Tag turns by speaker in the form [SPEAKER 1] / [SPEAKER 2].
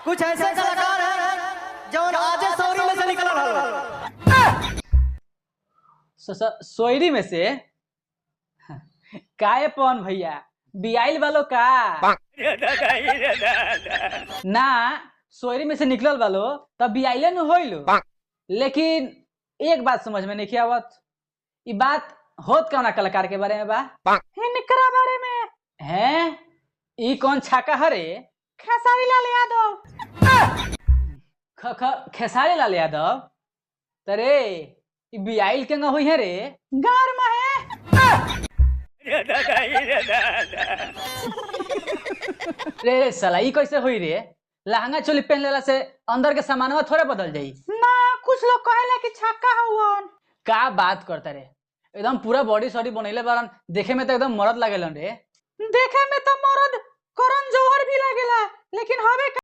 [SPEAKER 1] कुछ ऐसे कलाकार हैं जो आज सोरी में से निकल
[SPEAKER 2] सोयरी में से काहे पवन भैया बियाइल वालो का ना सोयरी में से निकलल वालो तब बियाइले न होइलो। लेकिन एक बात समझ में नहीं आवत, ये बात होत कौना कलाकार के बारे में बा? इनकरा बारे में हैं? ई कौन छाका हरे? खेसारी लाल यादव। खेसारी लाल यादव तरे ई बियाइल के न होई है रे गार में है। रे साला ई कैसे होई रे? लहंगा चोली पहन लेला से अंदर के सामानवा थोड़े बदल जाई ना। कुछ लोग कहेला कि छक्का हुवन। का बात करता रे, एकदम पूरा बॉडी सॉडी बनैले बारन, देखे में तो एकदम मर्द लागेलन रे। देखे में तो मर्द करण जौहर भी लागेला, लेकिन हवे